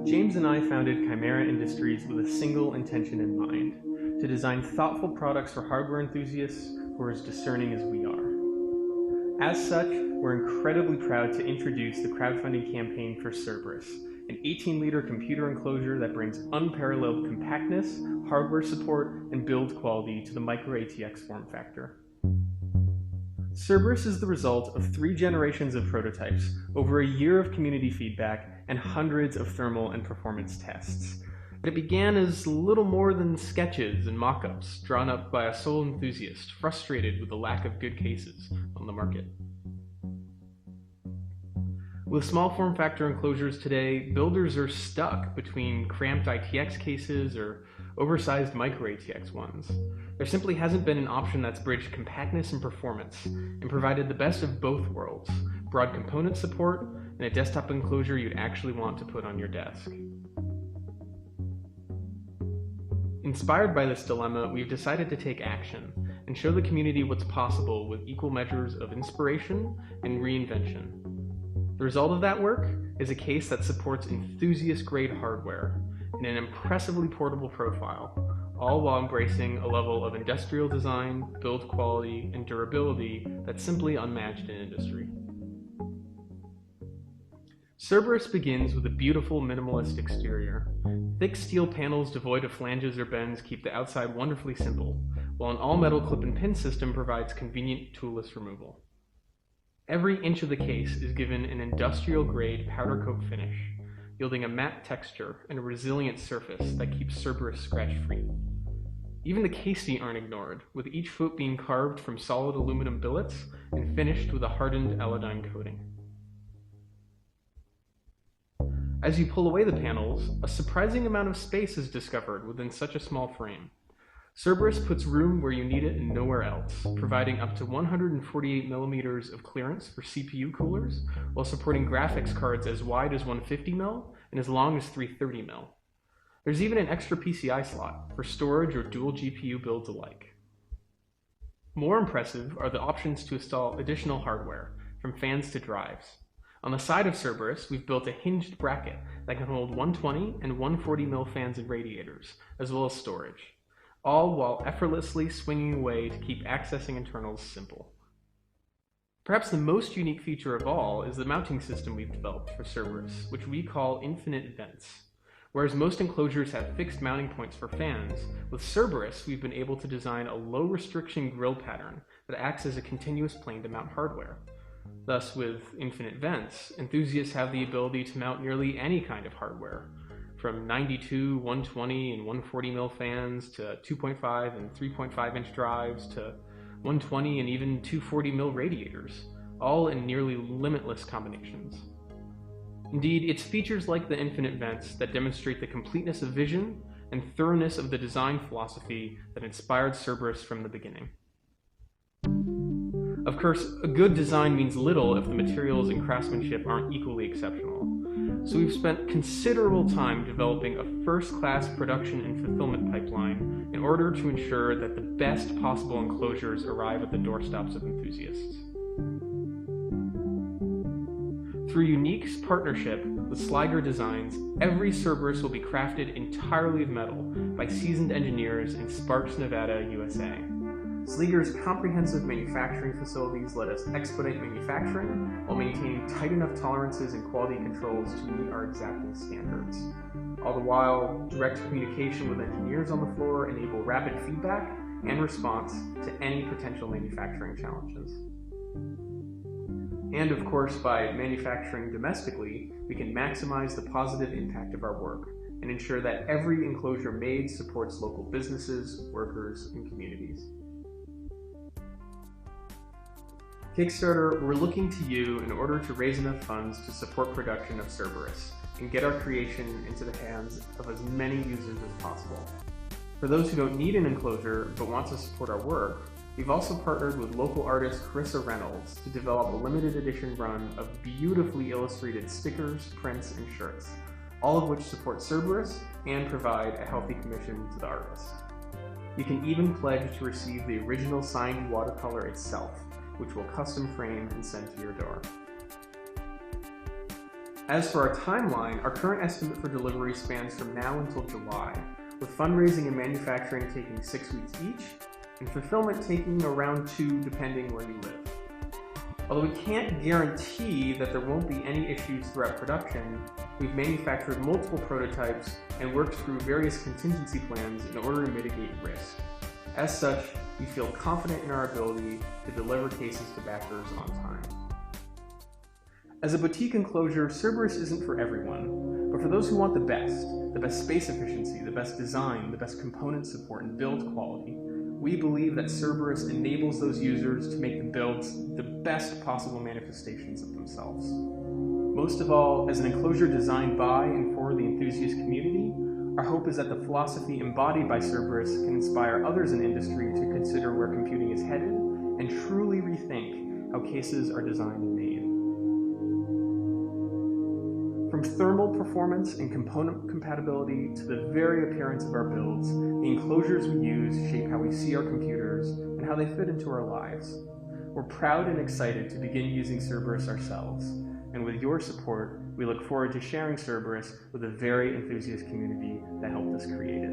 James and I founded Kimera Industries with a single intention in mind: to design thoughtful products for hardware enthusiasts who are as discerning as we are. As such, we're incredibly proud to introduce the crowdfunding campaign for Cerberus, an 18-liter computer enclosure that brings unparalleled compactness, hardware support, and build quality to the micro-ATX form factor. Cerberus is the result of 3 generations of prototypes, over a year of community feedback, and hundreds of thermal and performance tests. It began as little more than sketches and mock-ups drawn up by a sole enthusiast frustrated with the lack of good cases on the market. With small form factor enclosures today, builders are stuck between cramped ITX cases or oversized micro ATX ones. There simply hasn't been an option that's bridged compactness and performance and provided the best of both worlds: broad component support and a desktop enclosure you'd actually want to put on your desk. Inspired by this dilemma, we've decided to take action and show the community what's possible with equal measures of inspiration and reinvention. The result of that work is a case that supports enthusiast-grade hardware in an impressively portable profile, all while embracing a level of industrial design, build quality, and durability that's simply unmatched in industry. Cerberus begins with a beautiful minimalist exterior. Thick steel panels devoid of flanges or bends keep the outside wonderfully simple, while an all-metal clip and pin system provides convenient toolless removal. Every inch of the case is given an industrial-grade powder coat finish, yielding a matte texture and a resilient surface that keeps Cerberus scratch-free. Even the case feet aren't ignored, with each foot being carved from solid aluminum billets and finished with a hardened Aladyne coating. As you pull away the panels, a surprising amount of space is discovered within such a small frame. Cerberus puts room where you need it and nowhere else, providing up to 148 millimeters of clearance for CPU coolers, while supporting graphics cards as wide as 150mm and as long as 330mm. There's even an extra PCI slot for storage or dual GPU builds alike. More impressive are the options to install additional hardware, from fans to drives. On the side of Cerberus, we've built a hinged bracket that can hold 120 and 140mm fans and radiators, as well as storage, all while effortlessly swinging away to keep accessing internals simple. Perhaps the most unique feature of all is the mounting system we've developed for Cerberus, which we call infinite vents. Whereas most enclosures have fixed mounting points for fans, with Cerberus we've been able to design a low-restriction grill pattern that acts as a continuous plane to mount hardware. Thus, with infinite vents, enthusiasts have the ability to mount nearly any kind of hardware, from 92, 120, and 140mm fans to 2.5 and 3.5-inch drives to 120 and even 240mm radiators, all in nearly limitless combinations. Indeed, it's features like the infinite vents that demonstrate the completeness of vision and thoroughness of the design philosophy that inspired Cerberus from the beginning. Of course, a good design means little if the materials and craftsmanship aren't equally exceptional. So we've spent considerable time developing a first-class production and fulfillment pipeline in order to ensure that the best possible enclosures arrive at the doorsteps of enthusiasts. Through unique partnership with Sliger Designs, every Cerberus will be crafted entirely of metal by seasoned engineers in Sparks, Nevada, USA. Sliger's comprehensive manufacturing facilities let us expedite manufacturing while maintaining tight enough tolerances and quality controls to meet our exacting standards. All the while, direct communication with engineers on the floor enable rapid feedback and response to any potential manufacturing challenges. And of course, by manufacturing domestically, we can maximize the positive impact of our work and ensure that every enclosure made supports local businesses, workers, and communities. Kickstarter, we're looking to you in order to raise enough funds to support production of Cerberus and get our creation into the hands of as many users as possible. For those who don't need an enclosure but want to support our work, We've also partnered with local artist Carissa Reynolds to develop a limited edition run of beautifully illustrated stickers, prints, and shirts, all of which support Cerberus and provide a healthy commission to the artist. You can even pledge to receive the original signed watercolor itself, which will custom frame and send to your door. As for our timeline, our current estimate for delivery spans from now until July, with fundraising and manufacturing taking 6 weeks each, and fulfillment taking around 2 depending where you live. Although we can't guarantee that there won't be any issues throughout production, we've manufactured multiple prototypes and worked through various contingency plans in order to mitigate risk. As such, we feel confident in our ability to deliver cases to backers on time. As a boutique enclosure, Cerberus isn't for everyone, but for those who want the best space efficiency, the best design, the best component support, and build quality, we believe that Cerberus enables those users to make the builds the best possible manifestations of themselves. Most of all, as an enclosure designed by and for the enthusiast community, our hope is that the philosophy embodied by Cerberus can inspire others in industry to consider where computing is headed and truly rethink how cases are designed and made. From thermal performance and component compatibility to the very appearance of our builds, the enclosures we use shape how we see our computers and how they fit into our lives. We're proud and excited to begin using Cerberus ourselves, and with your support, we look forward to sharing Cerberus with the very enthusiast community that helped us create it.